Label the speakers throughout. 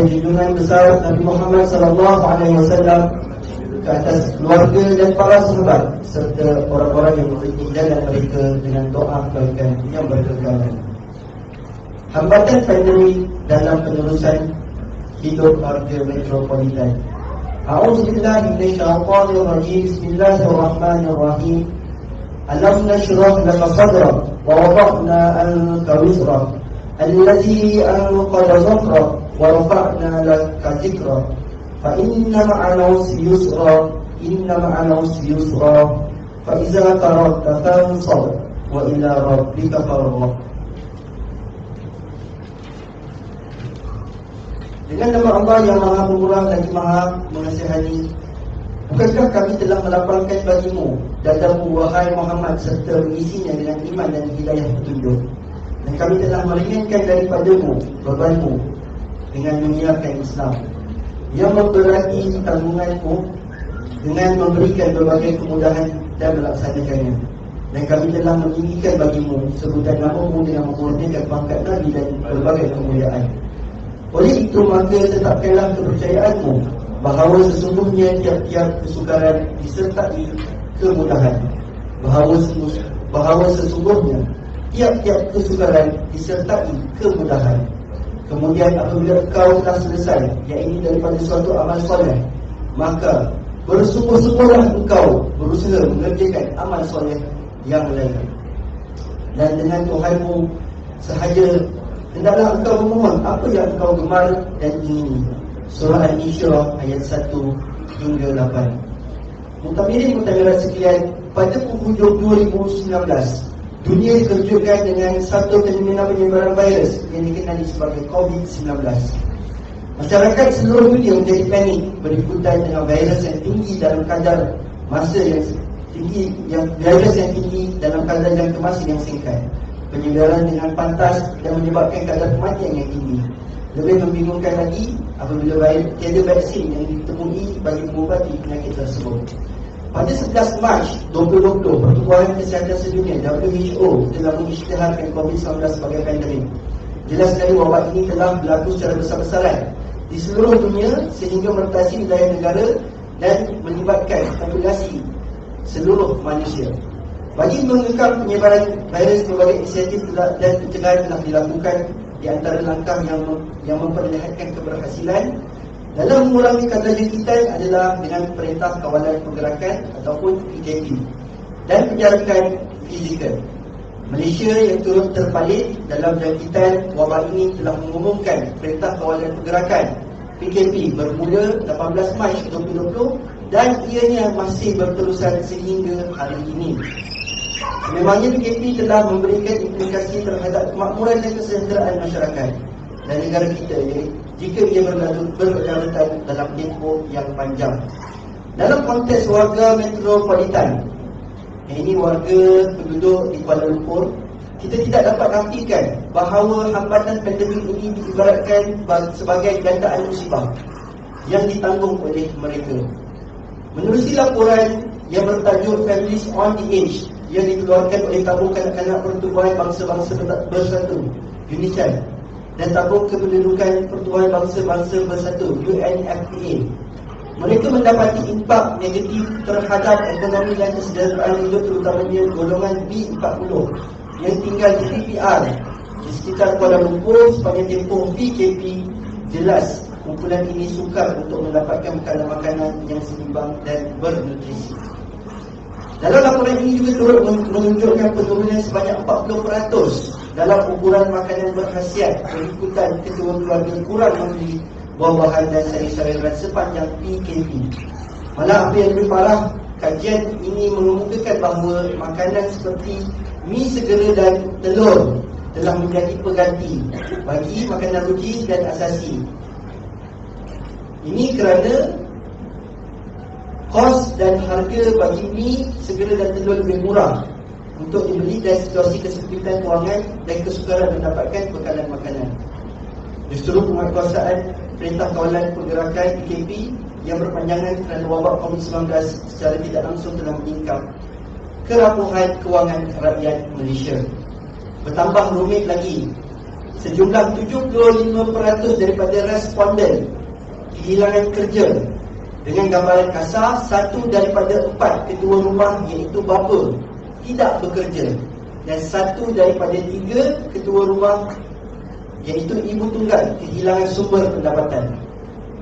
Speaker 1: junjungan besar Nabi Muhammad SAW, ke atas keluarga dan para sahabat serta orang-orang yang mengikuti jalan mereka dengan doa kebaikan yang berkekalan. Hambatan pandemik dalam penerusan hidup warga metropolitan. A'udzubillahi minasyaitonir rajim. Bismillahirrahmanirrahim. Alam nashrah laka sadrak wa wada'na anka wizrak alladhi anqadha dhahrak wa rafa'na laka dhikrak fa inna ma'al usri yusra inna ma'al usri yusra fa idza faragta fansab wa ila rabbika farghab. Dengan nama Allah yang Maha Pemurah lagi Maha Mengasihani, bukankah kami telah melapangkan bagimu dadamu wahai Muhammad serta mengisinya dengan iman dan hidayah petunjuk, dan kami telah meringankan daripadamu bebanmu dengan menyiarkan Islam yang memberati tanggunganmu dengan memberikan berbagai kemudahan dan melaksanakannya, dan kami telah meninggikan bagimu sebutan namamu dengan memurnikan pangkat Nabi dan berbagai kemuliaan. Oleh itu maka tetapkanlah kepercayaanmu bahawa sesungguhnya tiap-tiap kesukaran disertai kemudahan. Bahawa sesungguhnya tiap-tiap kesukaran disertai kemudahan. Kemudian apabila kau telah selesai, iaitu daripada suatu amal soleh, maka bersungguh-sungguhlah engkau berusaha mengerjakan amal soleh yang lain. Dan dengan Tuhanmu sahaja hendaklah engkau memohon apa yang engkau gemar dan ingini. Surah Al-Isra ayat 1 hingga 8. Mutamirin sekalian, pada penghujung 2019, dunia dikejutkan dengan satu fenomena penyebaran virus yang dikenali sebagai COVID-19. Masyarakat seluruh dunia menjadi panik berikutan dengan virus yang tinggi dalam kadar masa yang tinggi, dalam kadar jangka masa yang singkat, penyebaran dengan pantas dan menyebabkan kadar kematian yang tinggi. Lebih membingungkan lagi apabila tiada vaksin yang ditemui bagi mengubati penyakit tersebut. Pada 11 Mac 2020, Pertubuhan Kesihatan Sedunia WHO telah mengisytiharkan COVID-19 sebagai pandemik. Jelas sekali wabak ini telah berlaku secara besar-besaran di seluruh dunia sehingga merentasi wilayah negara dan melibatkan populasi seluruh manusia. Bagi mengekang penyebaran virus, berbagai inisiatif dan pencegahan telah dilakukan. Di antara langkah yang memperlihatkan keberhasilan dalam mengurangi kadar jangkitan adalah dengan Perintah Kawalan Pergerakan ataupun PKP dan penjarakan fizikal. Malaysia yang turut terpalit dalam jangkitan wabak ini telah mengumumkan Perintah Kawalan Pergerakan PKP bermula 18 Mac 2020 dan ianya masih berterusan sehingga hari ini. Memangnya PKP telah memberikan implikasi terhadap kemakmuran dan kesejahteraan masyarakat dan negara kita jika ia berlarutan dalam tempoh yang panjang. Dalam konteks warga metropolitan, ini warga penduduk di Kuala Lumpur, kita tidak dapat nafikan bahawa hambatan pandemik ini diibaratkan sebagai gandaan musibah yang ditanggung oleh mereka. Menerusi laporan yang bertajuk Families on the Edge yang dikeluarkan oleh Tabung Kanak-kanak Pertubuhan Bangsa-Bangsa Bersatu UNICEF dan Tabung Kependudukan Pertubuhan Bangsa-Bangsa Bersatu UNFPA, mereka mendapati impak negatif terhadap ekonomi dan kesejahteraan hidup terutamanya golongan B40 yang tinggal di PPR di sekitar Kuala Lumpur sepanjang tempoh PKP. Jelas kumpulan ini sukar untuk mendapatkan makanan-makanan yang seimbang dan bernutrisi. Dalam laporan ini juga turut menunjukkan penurunan sebanyak 40% dalam ukuran makanan berkhasiat berikutan ketua keluarga kurang membeli buah-buahan dan sayur-sayuran sepanjang PKP. Malah apa yang lebih parah, kajian ini mengemukakan bahawa makanan seperti mi segera dan telur telah menjadi pengganti bagi makanan ruji dan asasi. Ini kerana kos dan harga bagi mi segera dan telur lebih murah untuk dibeli dan situasi kesempitan kewangan dan kesukaran mendapatkan bekalan makanan. Justru penguatkuasaan Perintah Kawalan Pergerakan PKP yang berpanjangan kerana wabak COVID-19 secara tidak langsung telah meningkat kerapuhan kewangan rakyat Malaysia. Bertambah rumit lagi sejumlah 75% daripada responden kehilangan kerja. Dengan gambaran kasar, 1 daripada 4 ketua rumah iaitu bapa tidak bekerja, dan 1 daripada 3 ketua rumah iaitu ibu tunggal kehilangan sumber pendapatan.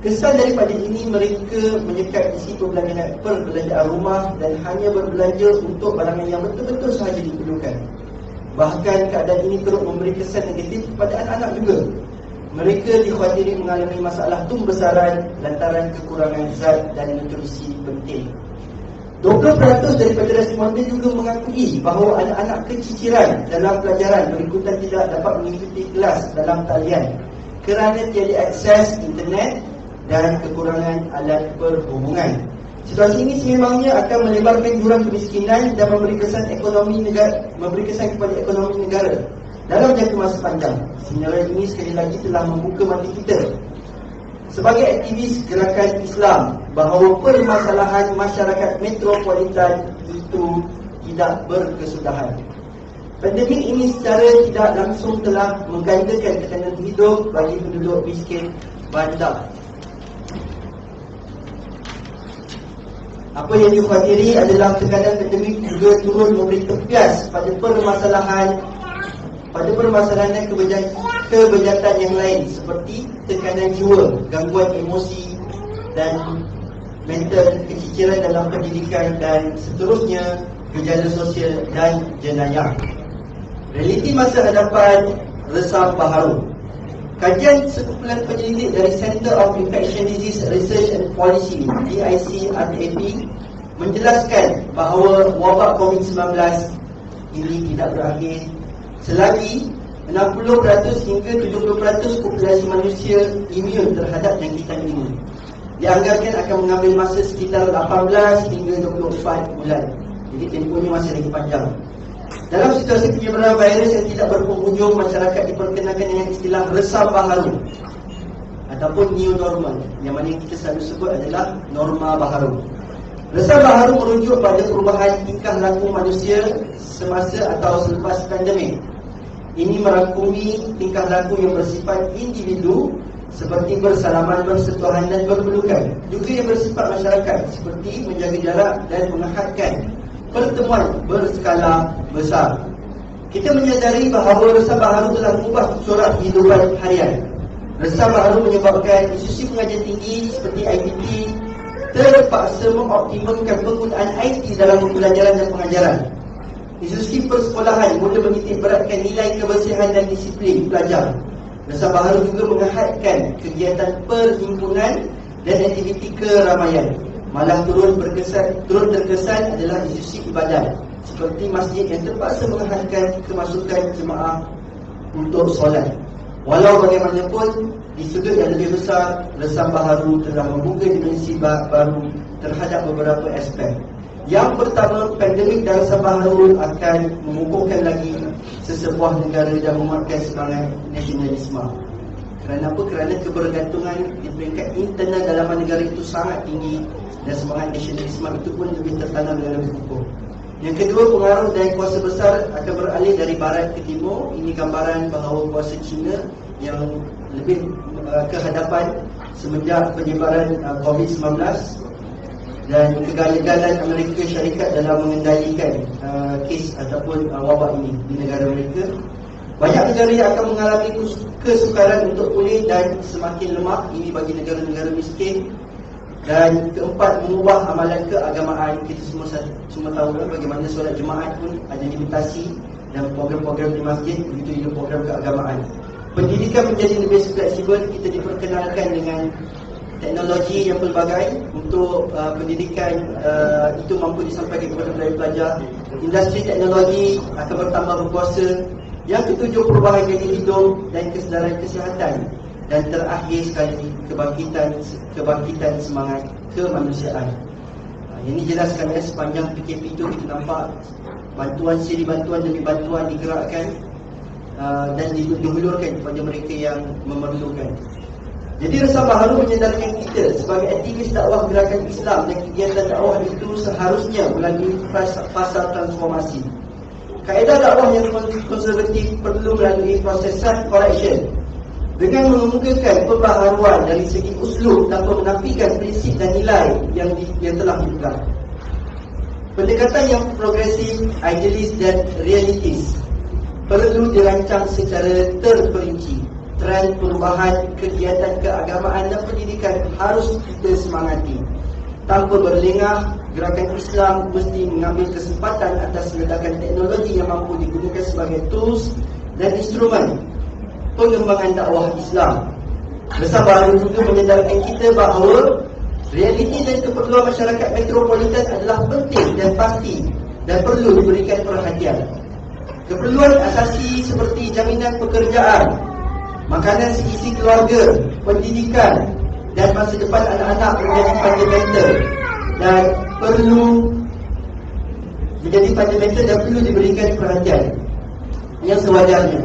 Speaker 1: Kesan daripada ini, mereka menyekat isi perbelanjaan rumah dan hanya berbelanja untuk barangan yang betul-betul sahaja diperlukan. Bahkan keadaan ini turut memberi kesan negatif kepada anak-anak juga. Mereka dikhawatiri mengalami masalah tumbesaran lantaran kekurangan zat dan nutrisi penting. 20% daripada responden juga mengakui bahawa anak-anak keciciran dalam pelajaran berikutan tidak dapat mengikuti kelas dalam talian kerana tiada akses internet dan kekurangan alat perhubungan. Situasi ini sememangnya akan melebarkan jurang kemiskinan dan memberi kesan kepada ekonomi negara dalam jangka masa panjang. Sebenarnya ini sekali lagi telah membuka mata kita sebagai aktivis gerakan Islam bahawa permasalahan masyarakat metropolitan itu tidak berkesudahan. Pandemik ini secara tidak langsung telah menggandakan tekanan hidup bagi penduduk miskin bandar. Apa yang dikhawatiri adalah tekanan pandemik juga turut memberi tepias pada permasalahan dan kebejatan yang lain seperti tekanan jiwa, gangguan emosi dan mental, keciciran dalam pendidikan dan seterusnya, gejala sosial dan jenayah. Realiti masa hadapan resah baharu. Kajian sekumpulan penyelidik dari Center of Infectious Disease Research and Policy (DICRAP) menjelaskan bahawa wabak COVID-19 ini tidak berakhir selagi 60% hingga 70% populasi manusia imun terhadap jangkitan ini. Dianggarkan akan mengambil masa sekitar 18 hingga 24 bulan. Jadi tempohnya masih lagi panjang. Dalam situasi penyebaran virus yang tidak berpenghujung, masyarakat diperkenalkan dengan istilah resah baharu ataupun new normal, yang mana kita selalu sebut adalah norma baharu. Resah baharu merujuk pada perubahan tingkah laku manusia semasa atau selepas pandemik. Ini merangkumi tingkah laku yang bersifat individu seperti bersalaman, bersentuhan dan berpelukan, juga yang bersifat masyarakat seperti menjaga jarak dan menghadkan pertemuan berskala besar. Kita menyadari bahawa resah baharu telah mengubah corak kehidupan harian. Resah baharu menyebabkan institusi pengajian tinggi seperti IPT terpaksa mengoptimalkan penggunaan IT dalam pembelajaran dan pengajaran. Institusi persekolahan mula menitik beratkan nilai kebersihan dan disiplin pelajar. Resah baharu juga menghadkan kegiatan perhimpunan dan aktiviti keramaian. Malah turut terkesan adalah institusi ibadat seperti masjid yang terpaksa menghadkan kemasukan jemaah untuk solat. Walau bagaimanapun, di sudut yang lebih besar, resah baharu telah membuka dimensi baru terhadap beberapa aspek. Yang pertama, pandemik dan resah baharu akan mengukuhkan lagi sesebuah negara dan menguatkan semangat nasionalisme. Kerana apa? Kerana kebergantungan di peringkat internal dalaman negara itu sangat tinggi dan semangat nasionalisme itu pun lebih tertanam dalam kukuh. Yang kedua, pengaruh dan kuasa besar akan beralih dari barat ke timur. Ini gambaran bahawa kuasa China yang lebih ke hadapan semenjak penyebaran COVID-19 dan kegagalan Amerika Syarikat dalam mengendalikan kes ataupun wabak ini di negara mereka. Banyak negara yang akan mengalami kesukaran untuk pulih dan semakin lemah. Ini bagi negara-negara miskin. Dan keempat, mengubah amalan keagamaan. Kita semua tahu bagaimana solat jemaat pun ada limitasi dan program-program di masjid, begitu juga program keagamaan. Pendidikan menjadi lebih fleksibel. Kita diperkenalkan dengan teknologi yang pelbagai untuk pendidikan itu mampu disampaikan kepada pelajar. Industri teknologi akan bertambah berkuasa. Yang ketujuh, perubahan gaya hidup dan kesedaran kesihatan. Dan terakhir sekali, kebangkitan semangat kemanusiaan. Ini jelaskan sepanjang PKP itu kita nampak siri bantuan demi bantuan digerakkan dan dihulurkan kepada mereka yang memerlukan. Jadi resah baharu menyedarkan kita sebagai aktivis dakwah gerakan Islam dan kegiatan dakwah itu seharusnya melalui fasa transformasi. kaedah dakwah yang konservatif perlu melalui proses self-correction dengan mengemukakan pembaharuan dari segi uslub tanpa menafikan prinsip dan nilai yang telah dipegang. Pendekatan yang progresif, idealis dan realistis perlu dirancang secara terperinci. Trend perubahan kegiatan keagamaan dan pendidikan harus kita semangati. Tanpa berlengah, gerakan Islam mesti mengambil kesempatan atas ledakan teknologi yang mampu digunakan sebagai tools dan instrumen pengembangan dakwah Islam. Besar baru juga menyedarkan kita bahawa realiti dan keperluan masyarakat metropolitan adalah penting dan pasti dan perlu diberikan perhatian. Keperluan asasi seperti jaminan pekerjaan, makanan seisi keluarga, pendidikan dan masa depan anak-anak menjadi fundamental dan perlu diberikan perhatian yang sewajarnya.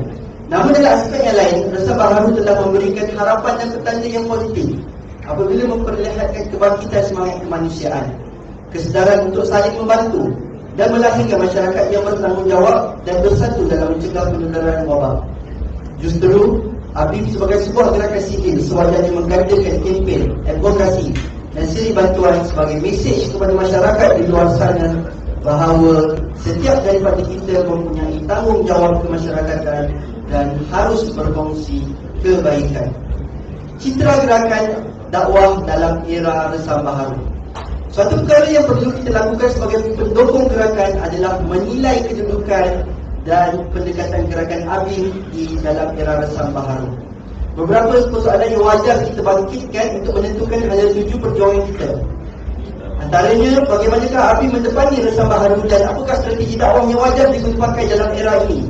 Speaker 1: Namun dalam aspek yang lain, Resah Baharu telah memberikan harapan dan petanda yang positif apabila memperlihatkan kebangkitan semangat kemanusiaan, kesedaran untuk saling membantu dan melahirkan masyarakat yang bertanggungjawab dan bersatu dalam mencegah penularan wabak. Justru ABIM sebagai sebuah gerakan sivil sewajarnya menggandakan kempen, advokasi dan siri bantuan sebagai mesej kepada masyarakat di luar sana bahawa setiap daripada kita mempunyai tanggungjawab kemasyarakatan dan harus berkongsi kebaikan. Citra gerakan dakwah dalam era Resah Baharu. Suatu perkara yang perlu kita lakukan sebagai pendukung gerakan adalah menilai kedudukan dan pendekatan gerakan ABIM di dalam era Resah Baharu. Beberapa persoalan yang wajar kita bangkitkan untuk menentukan hanya tuju perjuangan kita. Antaranya, bagaimanakah ABIM mendepani Resah Baharu dan apakah strategi dakwah yang wajar digunakan dalam era ini?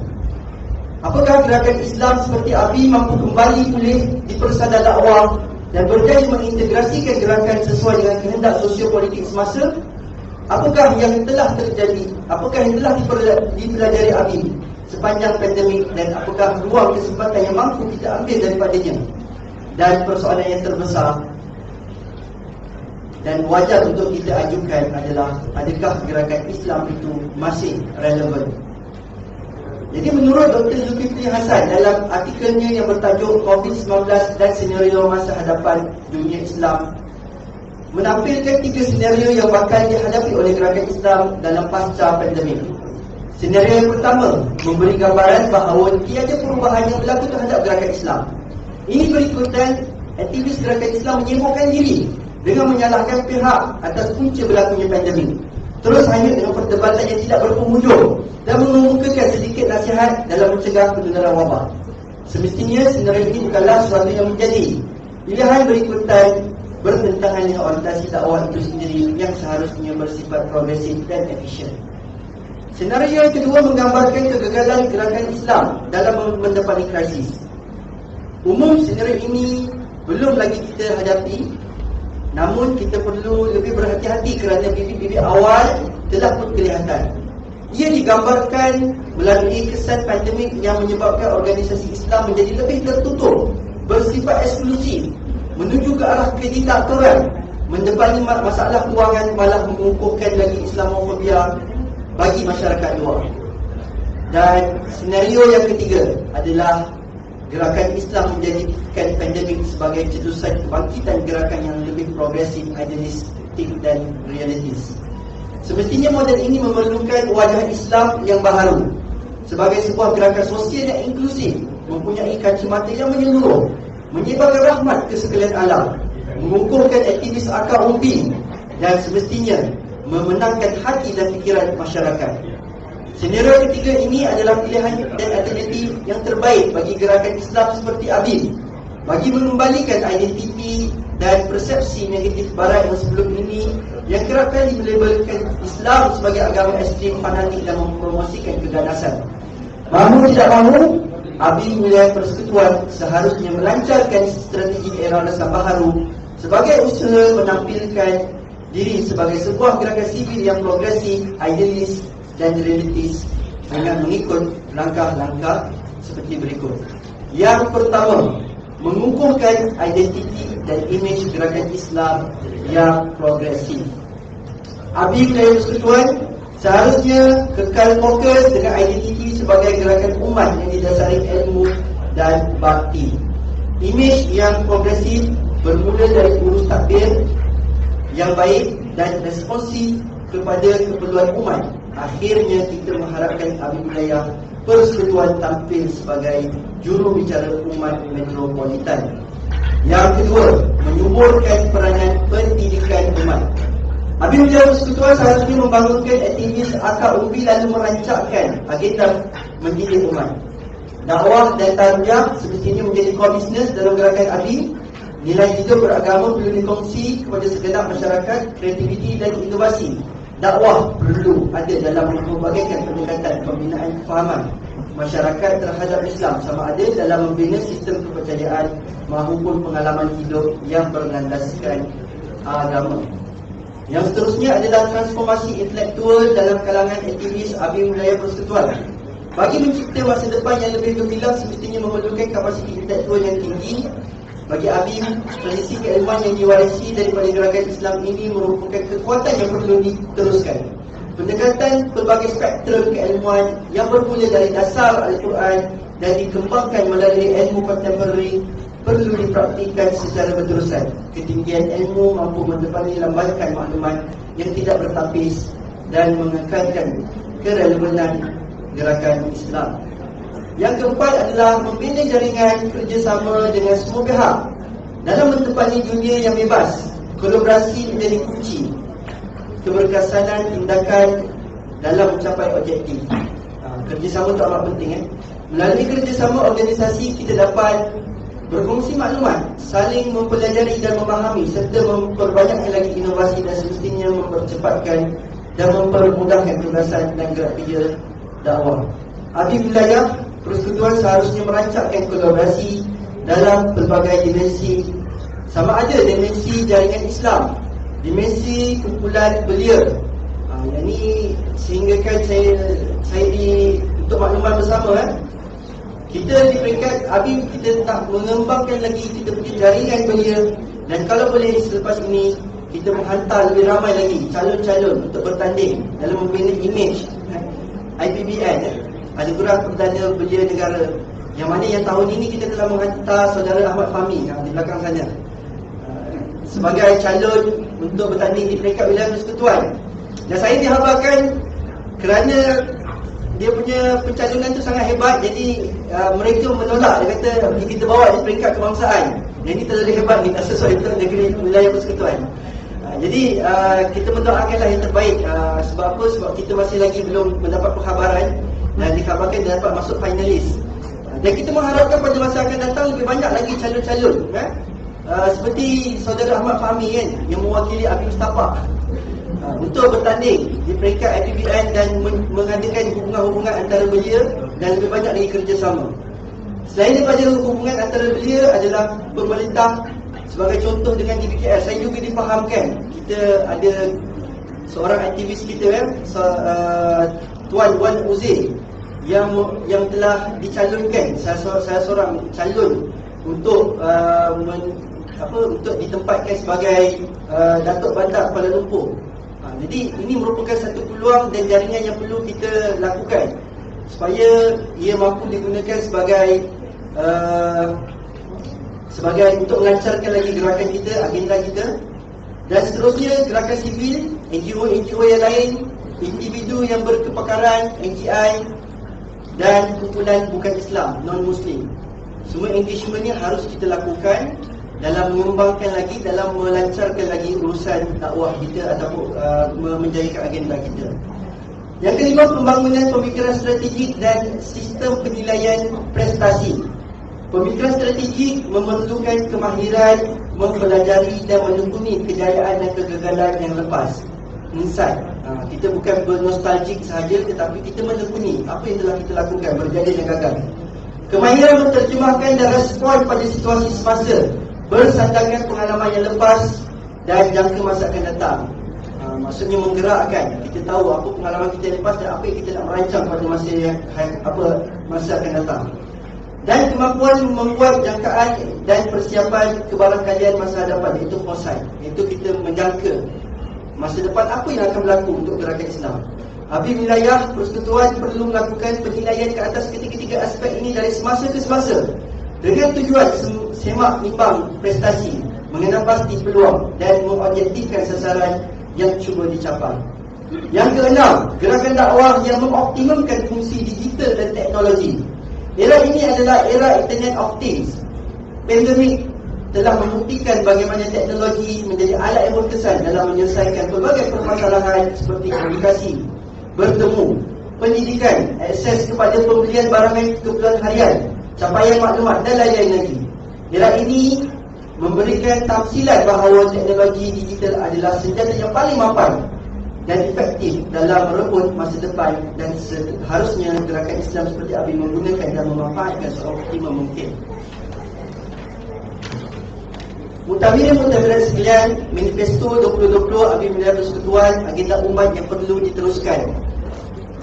Speaker 1: Apakah gerakan Islam seperti ABIM mampu kembali pulih di persada dakwah dan berjaya mengintegrasikan gerakan sesuai dengan kehendak sosiopolitik semasa? Apakah yang telah terjadi? Apakah yang telah dipelajari ABIM sepanjang pandemik dan apakah ruang kesempatan yang mampu kita ambil daripadanya? Dan persoalan yang terbesar dan wajar untuk kita ajukan adalah, adakah gerakan Islam itu masih relevan? Jadi menurut Dr. Zulkifli Hasan dalam artikelnya yang bertajuk COVID-19 dan Senario Masa Hadapan Dunia Islam, menampilkan 3 senario yang bakal dihadapi oleh gerakan Islam dalam pasca pandemik. Senario yang pertama memberi gambaran bahawa tiada perubahan yang berlaku terhadap gerakan Islam. Ini berikutan aktivis gerakan Islam menyibukkan diri dengan menyalahkan pihak atas punca berlakunya pandemik, terus hanya dengan perdebatan yang tidak berpenghujung dan mengemukakan sedikit nasihat dalam mencegah penularan wabak. Semestinya senario ini bukanlah sesuatu yang menjadi pilihan berikutan bertentangan dengan orientasi dakwah itu sendiri yang seharusnya bersifat progresif dan efisien. Senario yang kedua menggambarkan kegagalan gerakan Islam dalam mendepani krisis. Umum senario ini belum lagi kita hadapi, namun kita perlu lebih berhati-hati kerana bibit-bibit awal telah pun kelihatan. Ia digambarkan melalui kesan pandemik yang menyebabkan organisasi Islam menjadi lebih tertutup, bersifat eksklusif, menuju ke arah kediktatoran, mendepani masalah kewangan malah mengukuhkan lagi Islamofobia bagi masyarakat luar. Dan senario yang ketiga adalah gerakan Islam menjadikan pandemik sebagai cetusan kebangkitan gerakan yang lebih progresif, idealistik dan realistis. Semestinya model ini memerlukan wajah Islam yang baharu sebagai sebuah gerakan sosial yang inklusif, mempunyai kacamata yang menyeluruh, menyebarkan rahmat ke sekalian alam, mengukuhkan aktivis akar umbi dan semestinya memenangkan hati dan fikiran masyarakat. Senario ketiga ini adalah pilihan dan alternatif yang terbaik bagi gerakan Islam seperti ABIM bagi mengembalikan identiti dan persepsi negatif barat yang sebelum ini yang kerap kali melabelkan Islam sebagai agama ekstrim, fanatik dan mempromosikan keganasan. Mahu tidak mahu, ABIM Wilayah Persekutuan seharusnya melancarkan strategi era Resah Baharu sebagai usaha menampilkan diri sebagai sebuah gerakan sivil yang progresif, idealis dan realistis dengan mengikut langkah-langkah seperti berikut. Yang pertama, mengukuhkan identiti dan imej gerakan Islam yang progresif. ABIM Wilayah Persekutuan Seharusnya kekal fokus dengan identiti sebagai gerakan umat yang didasari ilmu dan bakti. Imej yang progresif bermula dari urus takbir yang baik dan responsif kepada keperluan umat. Akhirnya kita mengharapkan Habib Wilayah Persekutuan tampil sebagai juru bicara umat metropolitan. Yang kedua, menyuburkan peranan pendidikan umat. Habib Wilayah Persekutuan seharusnya membangunkan aktivis akar umbi lalu merancangkan agenda mendidik umat. Dakwah dan tarbiyah semestinya menjadi core business dalam gerakan Habib. Nilai hidup beragama perlu dikongsi kepada segenap masyarakat, kreativiti dan inovasi. Dakwah perlu ada dalam membagaikan pendekatan pembinaan kefahaman masyarakat terhadap Islam, sama ada dalam membina sistem kepercayaan maupun pengalaman hidup yang berlandaskan agama. Yang seterusnya adalah transformasi intelektual dalam kalangan aktivis Habib Wilayah Persekutuan. Bagi mencipta masa depan yang lebih gemilang, semestinya memerlukan kapasiti intelektual yang tinggi. Bagi Habib, tradisi keilmuan yang diwarisi daripada gerakan Islam ini merupakan kekuatan yang perlu diteruskan. Pendekatan pelbagai spektrum keilmuan yang bermula dari dasar Al-Quran dan dikembangkan melalui ilmu kontemporari perlu dipraktikkan secara berterusan. Ketinggian ilmu mampu mendepani lambakan maklumat yang tidak bertapis dan mengekalkan kerelevanan gerakan Islam. Yang keempat adalah membina jaringan kerjasama dengan semua pihak dalam mentepani dunia yang bebas. Kolaborasi menjadi kunci keberkesanan tindakan dalam mencapai objektif. Kerjasama itu amat penting. Melalui kerjasama organisasi kita dapat berkongsi maklumat, saling mempelajari dan memahami serta memperbanyakkan lagi inovasi dan semestinya mempercepatkan dan mempermudahkan tugasan dan gerak kerja dakwah. Habib Wilayah Persekutuan seharusnya merancangkan kolaborasi dalam pelbagai dimensi, sama ada dimensi jaringan Islam, dimensi kumpulan belia. Yang ni sehinggakan saya untuk makluman bersama, kita di peringkat Habib kita nak mengembangkan lagi kita punya jaringan belia, dan kalau boleh selepas ini kita menghantar lebih ramai lagi calon-calon untuk bertanding dalam membina imej IPBN, Anugerah Perdana Belia Negara, yang mana yang tahun ini kita telah menghantar saudara Ahmad Fahmi di belakang sana sebagai calon untuk bertanding di peringkat Wilayah Persekutuan. Dan saya dihabarkan kerana dia punya pencalonan tu sangat hebat, jadi mereka menolak. Dia kata kita bawa di peringkat kebangsaan, yang ini terlalu hebat ni, tak sesuai untuk negeri Wilayah Persekutuan. Jadi kita mendoakanlah yang terbaik. Sebab apa? Sebab kita masih lagi belum mendapat perkhabaran dan dikhabarkan dia dapat masuk finalis. Dan kita mengharapkan pada masa akan datang lebih banyak lagi calon-calon, seperti saudara Ahmad Fahmi kan, yang mewakili Habib Mustafa untuk bertanding di peringkat IPBN dan mengadakan hubungan-hubungan antara belia dan lebih banyak lagi kerjasama. Selain daripada hubungan antara belia adalah pemerintah. Sebagai contoh dengan GBKL, saya juga difahamkan kita ada seorang aktivis kita Tuan Wan Uzair yang telah dicalonkan, saya seorang calon untuk untuk ditempatkan sebagai Datuk Bandar Kuala Lumpur. Jadi ini merupakan satu peluang dan jaringan yang perlu kita lakukan supaya ia mampu digunakan sebagai untuk melancarkan lagi gerakan kita, agenda kita. Dan seterusnya gerakan sivil, NGO yang lain, individu yang berkepakaran, NGI dan kumpulan bukan Islam, non-Muslim. Semua engagement ni harus kita lakukan dalam mengembangkan lagi, dalam melancarkan lagi urusan dakwah kita ataupun menjayakan agenda kita. Yang kelima, pembangunan pemikiran strategik dan sistem penilaian prestasi. Pemikiran strategik memerlukan kemahiran mempelajari dan menekuni kejayaan dan kegagalan yang lepas. Insight. Kita bukan bernostalgik sahaja, tetapi kita menekuni apa yang telah kita lakukan, berjaya dan gagal. Kemahiran menterjemahkan dan respon pada situasi semasa, bersandarkan pengalaman yang lepas dan jangka masa akan datang. Maksudnya menggerakkan. Kita tahu apa pengalaman kita yang lepas dan apa yang kita nak merancang pada masa akan datang. Dan kemampuan membuat jangkaan dan persiapan kebarangkalian masa hadapan, iaitu foresight, iaitu kita menjangka masa depan apa yang akan berlaku untuk gerakan Islam. Habib Wilayah Persekutuan perlu melakukan penilaian ke atas ketiga-tiga aspek ini dari semasa ke semasa dengan tujuan semak nimbang prestasi, mengenal pasti peluang dan mengobjektifkan sasaran yang cuba dicapai. Yang keenam, gerakan dakwah yang mengoptimumkan fungsi digital dan teknologi. Era ini adalah era Internet of Things. Pandemik telah membuktikan bagaimana teknologi menjadi alat yang berkesan dalam menyelesaikan pelbagai permasalahan seperti komunikasi, bertemu, pendidikan, akses kepada pembelian barangan kebutuhan harian, capaian maklumat dan lain-lain lagi. Era ini memberikan tamsilan bahawa teknologi digital adalah senjata yang paling mapan dan efektif dalam merebut masa depan, dan seharusnya gerakan Islam seperti Abi menggunakan dan memanfaatkan seoptimal mungkin. Muktamir sekalian, Manifesto 2020 Abi Wilayah Persekutuan, agenda umat yang perlu diteruskan.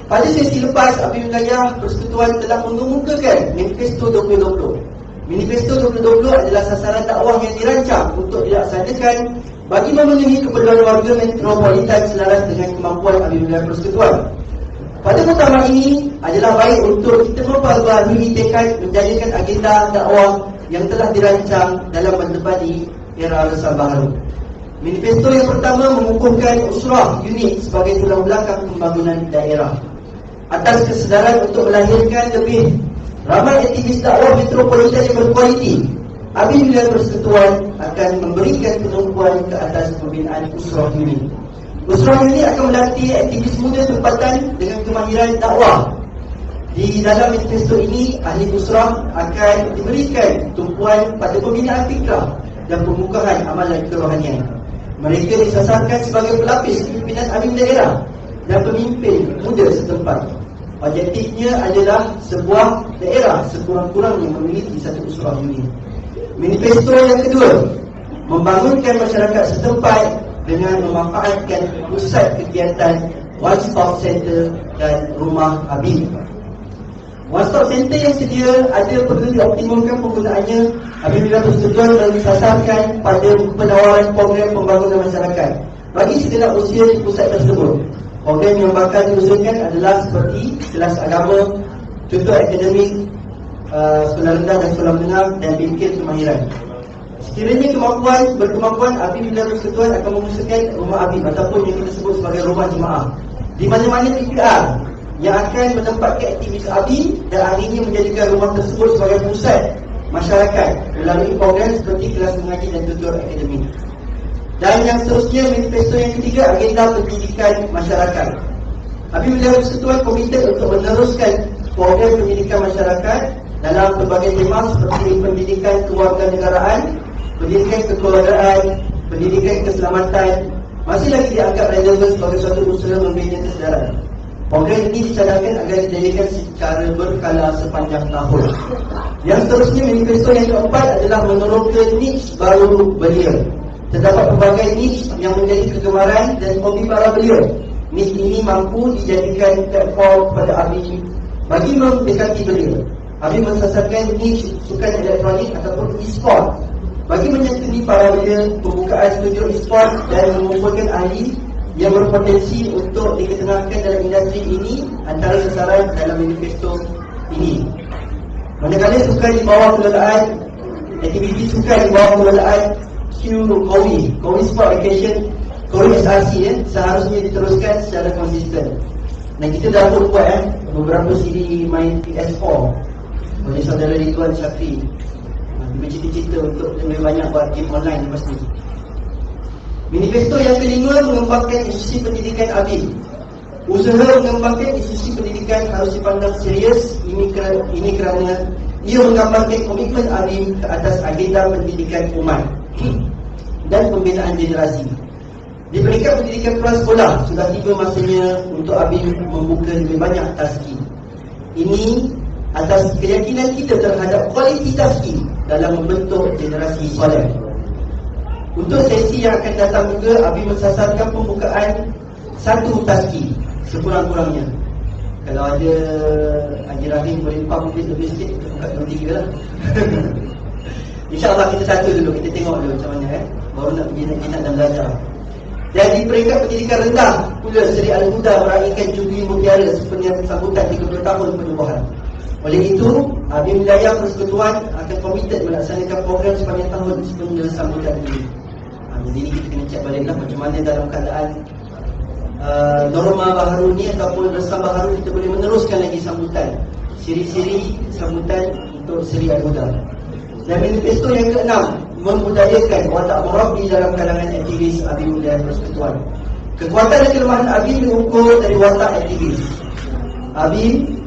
Speaker 1: Pada sesi lepas, Abi Wilayah Persekutuan telah mengemukakan Manifesto 2020. Manifesto 2020 adalah sasaran dakwah yang dirancang untuk dilaksanakan bagi memenuhi keperluan warga metropolitan selaras dengan kemampuan Abi Wilayah Persekutuan. Pada muktamar ini adalah baik untuk kita memperbaharui tekad menjadikan agenda dakwah yang telah dirancang dalam menepati era resah baru. Manifesto yang pertama mengukuhkan usrah unit sebagai tulang belakang pembangunan daerah. Atas kesedaran untuk melahirkan lebih ramai aktivis dakwah metropolitan yang berkualiti, Abi Wilayah Persekutuan akan memberikan penumpuan ke atas pembinaan usrah unit. Usrah unit akan melatih aktivis muda tempatan dengan kemahiran dakwah. Di dalam manifesto ini, ahli usrah akan diberikan tumpuan pada pembinaan fikrah dan pembukaan amalan kerohanian. Mereka disasarkan sebagai pelapis pimpinan amin daerah dan pemimpin muda setempat. Objektifnya adalah sebuah daerah sekurang-kurangnya memiliki satu usrah unit. Manifesto yang kedua, membangunkan masyarakat setempat dengan memanfaatkan pusat kegiatan One Stop Center dan Rumah Habib. One Stop Center yang sedia ada perlu dioptimumkan penggunaannya. Habib Wilayah Persekutuan dan disasarkan pada penawaran program pembangunan masyarakat bagi segenap usia di pusat tersebut. Program yang bakal diusulkan adalah seperti kelas agama, contoh akademik, sekolah rendah dan sekolah menengah, dan bingkil kemahiran. Sekiranya berkemampuan, Habib Wilayah Persekutuan akan mengusulkan rumah Habib ataupun yang kita sebut sebagai rumah jemaah di mana-mana PPR yang akan menempatkan aktivis Habib dan akhirnya menjadikan rumah tersebut sebagai pusat masyarakat melalui program seperti kelas mengaji dan tutor akademik. Dan yang seterusnya, manifesto yang ketiga, agenda pendidikan masyarakat. Habib Wilayah Persekutuan komited untuk meneruskan program pendidikan masyarakat dalam pelbagai tema seperti pendidikan kewarganegaraan, pendidikan kekeluargaan, pendidikan keselamatan, masih lagi dianggap relevan sebagai suatu usaha membina kesedaran. Program ini dicadangkan agar dijadikan secara berkala sepanjang tahun. Yang seterusnya, manifesto yang keempat adalah meneroka niche baru belia. Terdapat pelbagai niche yang menjadi kegemaran dan hobi para belia. Niche ini mampu dijadikan platform kepada Habib bagi mendekati belia. Habib mensasarkan niche sukan elektronik ataupun e-sport bagi menyentuni para belia, pembukaan studio e-sport dan mengumpulkan ahli yang berpotensi untuk diketengahkan dalam industri ini antara sasaran dalam manifesto ini. Manakala sukan di bawah pengelolaan, aktiviti sukan di bawah pengelolaan Kowi Sport Education, Kowi SRC seharusnya diteruskan secara konsisten. Dan kita dah pun buat beberapa siri main PS4 oleh saudara Ridwan Syafri. Dia bercita-cita untuk lebih banyak buat game online lepas ni. Manifesto yang kelima, mengembangkan institusi pendidikan Habib. Usaha mengembangkan institusi pendidikan harus dipandang serius. Ini kerana ia menggambarkan komitmen Habib ke atas agenda pendidikan umat dan pembinaan generasi. Di peringkat pendidikan prasekolah, sudah tiba masanya untuk Habib membuka lebih banyak taski. Ini atas keyakinan kita terhadap kualiti taski dalam membentuk generasi soleh. Untuk sesi yang akan datang juga, Habib mensasarkan pembukaan satu taski sekurang-kurangnya. Kalau ada Haji Rahim boleh lebih sikit, kita buka 2-3 lah. InsyaAllah kita satu dulu, kita tengok dulu macam mana baru nak pergi nak dan belajar. Dan di peringkat pendidikan rendah pula Seri Al-Huda meraihkan Jubli Mutiara sepenuhnya sambutan 30 tahun penubuhan. Oleh itu, Abim Wilayah Persekutuan akan komited melaksanakan program sepanjang tahun sepenuhnya sambutan ini. Jadi ini kita kena cek baliklah macam mana dalam keadaan norma baharu ni ataupun resam baharu kita boleh meneruskan lagi sambutan, siri-siri sambutan untuk Seri Al-Huda. Dan manifesto yang keenam, membudayakan watak murabi dalam kalangan aktivis Abim Wilayah Persekutuan. Kekuatan dan kelemahan Abim diukur dari watak aktivis. Abim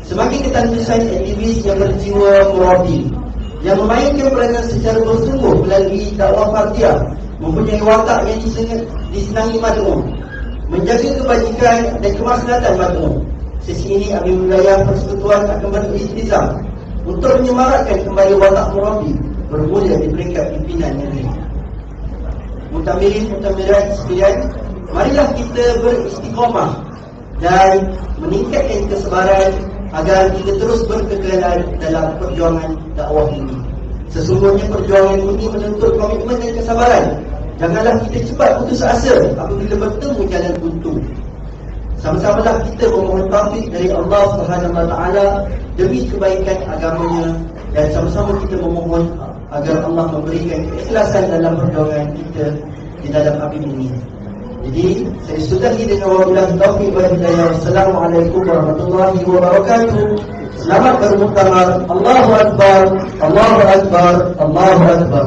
Speaker 1: semakin ketandusan aktivis yang berjiwa murabi, yang memainkan peranan secara bersungguh melalui dakwah fardiyah, mempunyai watak yang disenangi makmum, menjaga kebajikan dan kemaslahatan makmum. Sesi ini Abim Wilayah Persekutuan akan beriltizam untuk menyemarakkan kembali watak murabi bermula di peringkat pimpinan negeri. Mutamirin sekalian, marilah kita beristiqamah dan meningkatkan kesabaran agar kita terus berkekalan dalam perjuangan dakwah ini. Sesungguhnya perjuangan ini menuntut komitmen dan kesabaran. Janganlah kita cepat putus asa apabila bertemu jalan buntu. Sama-samalah kita memohon taufik dari Allah SWT demi kebaikan agamanya, dan sama-sama kita memohon agar Allah memberikan keikhlasan dalam perjuangan kita di dalam Abim ini. Jadi saya sudahi dengan wabillahi taufiq wal hidayah. Wassalamualaikum warahmatullahi wabarakatuh. Selamat bermuktamar. Allahu Akbar, Allahu Akbar, Allahu Akbar.